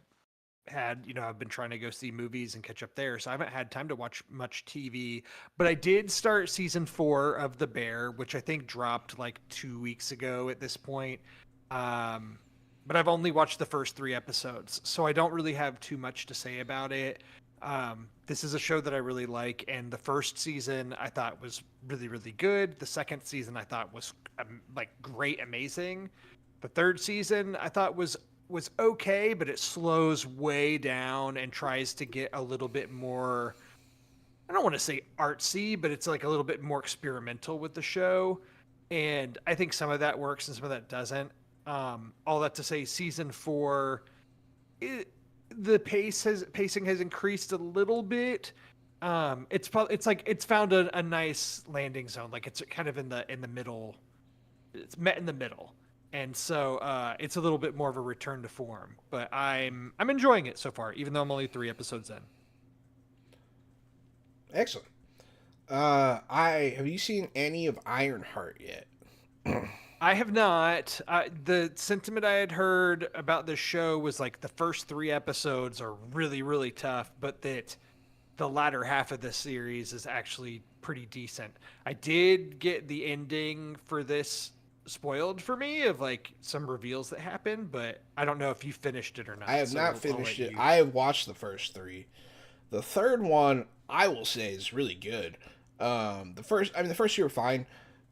had. I've been trying to go see movies and catch up there, so I haven't had time to watch much TV. But I did start season 4 of The Bear, which I think dropped like 2 weeks ago at this point. but I've only watched the first 3 episodes, so I don't really have too much to say about it. This is a show that I really like, and the first season I thought was really, really good. The second season I thought was like great, amazing. The third season I thought was okay, but it slows way down and tries to get a little bit more. I don't want to say artsy, but it's like a little bit more experimental with the show, and I think some of that works and some of that doesn't. All that to say, season 4, it, the pacing has increased a little bit. It's like it's found a nice landing zone. Like it's kind of in the middle. It's met in the middle, and so it's a little bit more of a return to form. But I'm enjoying it so far, even though I'm only 3 episodes in. Excellent. I have you seen any of Ironheart yet? I have not. The sentiment I had heard about this show was like the first 3 episodes are really, really tough, but that the latter half of the series is actually pretty decent. I did get the ending for this spoiled for me of like some reveals that happened, but I don't know if you finished it or not. I have So not I'll finished let it. you. I have watched the first 3. The third one, I will say, is really good. The first 2 were fine.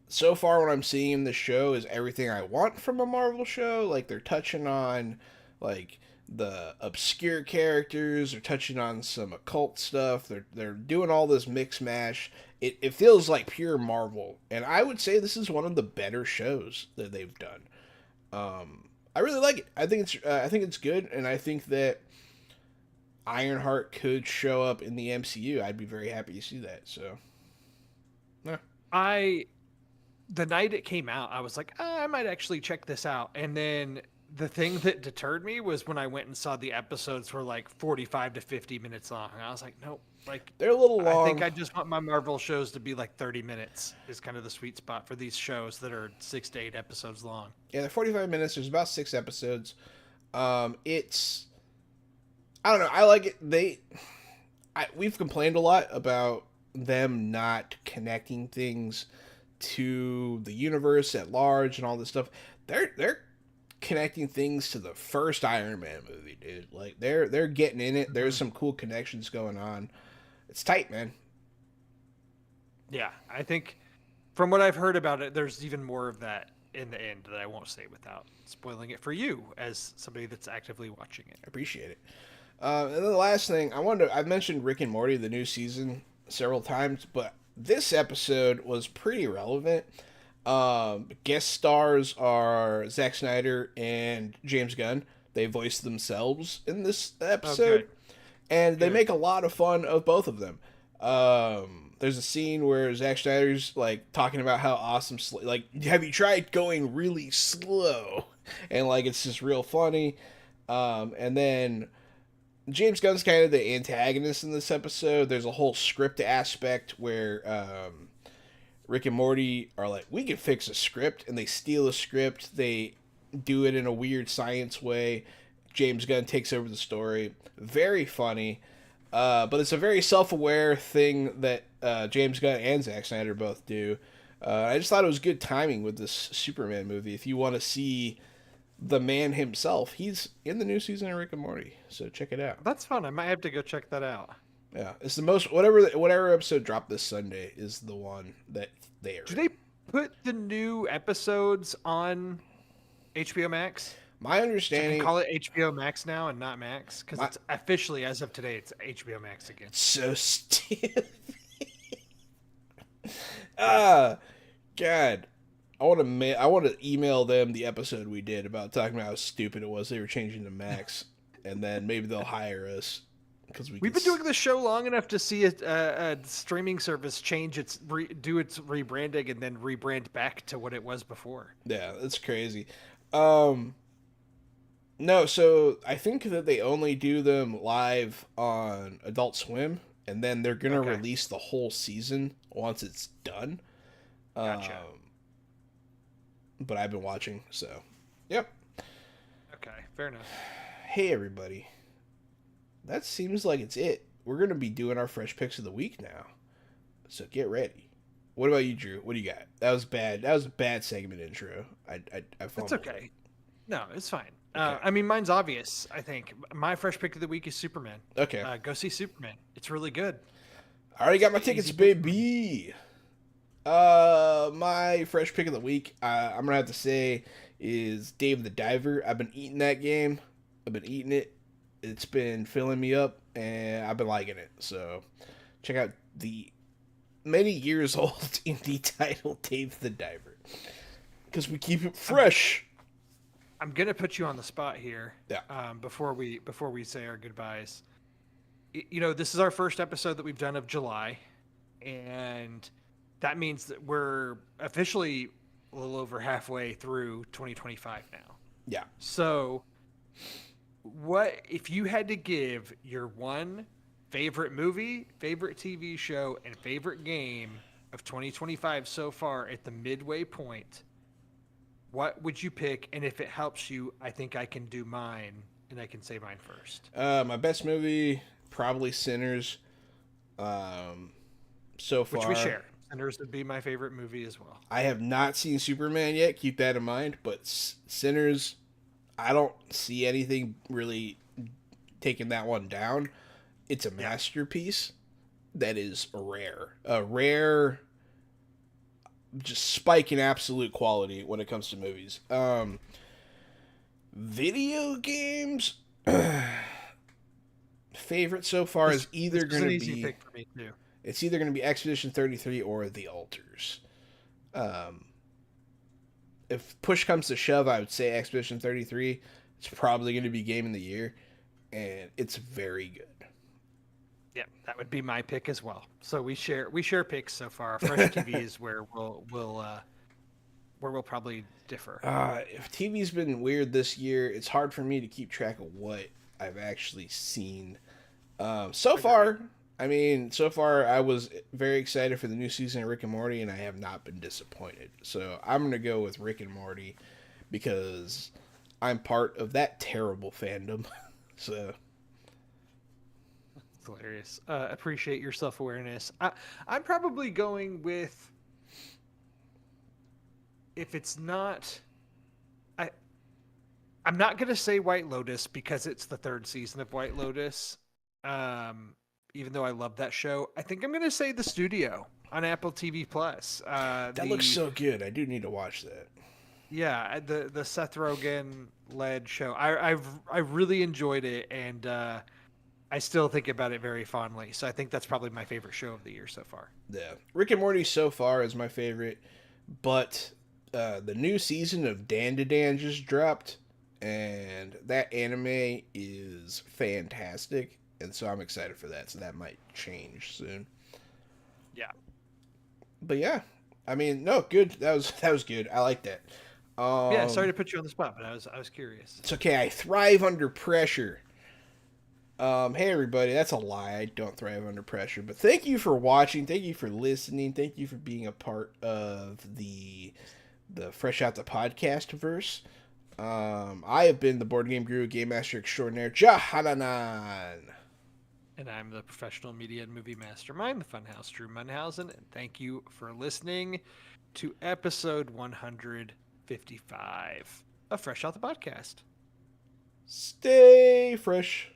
So far, what I'm seeing in the show is everything I want from a Marvel show. Like they're touching on, like the obscure characters. They're touching on some occult stuff. They're doing all this mix mash. It feels like pure Marvel, and I would say this is one of the better shows that they've done. I really like it. I think it's good, and I think that Ironheart could show up in the MCU. I'd be very happy to see that. So, yeah. I the night it came out, I was like, I might actually check this out. And then the thing that deterred me was when I went and saw the episodes were like 45 to 50 minutes long. And I was like, nope. Like, They're a little I think long. I just want my Marvel shows to be like 30 minutes is kind of the sweet spot for these shows that are 6 to 8 episodes long. Yeah, they're 45 minutes. There's about 6 episodes. It's I don't know. I like it. We've complained a lot about them not connecting things to the universe at large and all this stuff. They're connecting things to the first Iron Man movie, dude. Like they're getting in it. There's some cool connections going on. It's tight, man. Yeah, I think from what I've heard about it, there's even more of that in the end that I won't say without spoiling it for you as somebody that's actively watching it. I appreciate it. And then the last thing I've mentioned Rick and Morty, the new season, several times, but this episode was pretty relevant. Guest stars are Zack Snyder and James Gunn. They voice themselves in this episode, and they make a lot of fun of both of them. There's a scene where Zack Snyder's like talking about how awesome, like, have you tried going really slow? And like it's just real funny. And then James Gunn's kind of the antagonist in this episode. There's a whole script aspect where Rick and Morty are like, we can fix a script, and they steal a script. They do it in a weird science way. James Gunn takes over the story. Very funny. But it's a very self-aware thing that James Gunn and Zack Snyder both do. I just thought it was good timing with this Superman movie. If you want to see the man himself, he's in the new season of Rick and Morty, so check it out. That's fun. I might have to go check that out. Yeah, it's the most whatever episode dropped this Sunday is the one that they are. Do they put the new episodes on HBO Max? My understanding, So call it HBO Max now and not Max because it's officially as of today it's HBO Max again. So stupid. God. I want to email them the episode we did about talking about how stupid it was they were changing to Max, and then maybe they'll hire us because we've been doing this show long enough to see a streaming service change do its rebranding and then rebrand back to what it was before. Yeah, that's crazy. No, so I think that they only do them live on Adult Swim, and then they're gonna release the whole season once it's done. Gotcha. But I've been watching, so yep. Okay, fair enough. Hey everybody, that seems like it's it. We're gonna be doing our fresh picks of the week now, so get ready. What about you, Drew? What do you got? That was bad. That was a bad segment intro. I It's okay. No, it's fine. Okay. I mean, mine's obvious. I think my fresh pick of the week is Superman. Okay. Go see Superman. It's really good. I already It's got my an tickets, easy pick for me. baby. My fresh pick of the week, I'm gonna have to say, is Dave the Diver. I've been eating that game. I've been eating it. It's been filling me up, and I've been liking it. So, check out the many years old indie title, Dave the Diver, because we keep it I'm fresh. I'm gonna put you on the spot here. Yeah. Before we say our goodbyes. You know, this is our first episode that we've done of July, and that means that we're officially a little over halfway through 2025 now. Yeah. So, what if you had to give your one favorite movie, favorite TV show, and favorite game of 2025 so far at the midway point? What would you pick? And if it helps you, I think I can do mine, and I can say mine first. My best movie, probably Sinners. So Which we far, share. Sinners would be my favorite movie as well. I have not seen Superman yet. Keep that in mind. But Sinners, I don't see anything really taking that one down. It's a masterpiece that is rare. A rare, just spike in absolute quality when it comes to movies. Video games. Favorite so far is either this was going an to easy be pick for me too. it's either going to be Expedition 33 or The Alters. Um, if push comes to shove, I would say Expedition 33. It's probably going to be Game of the Year, and it's very good. Yeah, that would be my pick as well. So we share picks so far. Fresh TV is where we'll probably differ. If TV's been weird this year, it's hard for me to keep track of what I've actually seen. So far, I was very excited for the new season of Rick and Morty, and I have not been disappointed. So I'm going to go with Rick and Morty because I'm part of that terrible fandom. So It's hilarious. Appreciate your self-awareness. I'm probably going with, if it's not, I'm not going to say White Lotus because it's the third season of White Lotus. Even though I love that show, I think I'm going to say The Studio on Apple TV Plus. that looks so good. I do need to watch that. Yeah, the Seth Rogen led show. I really enjoyed it, and I still think about it very fondly. So I think that's probably my favorite show of the year so far. Yeah, Rick and Morty so far is my favorite, but the new season of Dan to Dan just dropped, and that anime is fantastic, and so I'm excited for that. So that might change soon. Yeah. But yeah, no, good. That was good. I like that. Yeah, sorry to put you on the spot, but I was curious. It's okay. I thrive under pressure. Hey everybody, that's a lie. I don't thrive under pressure. But thank you for watching. Thank you for listening. Thank you for being a part of the Fresh Out the Podcast verse. I have been the board game guru, game master extraordinaire, Jahananan. And I'm the professional media and movie mastermind, the Funhouse, Drew Munhausen. And thank you for listening to episode 155 of Fresh Out the Podcast. Stay fresh.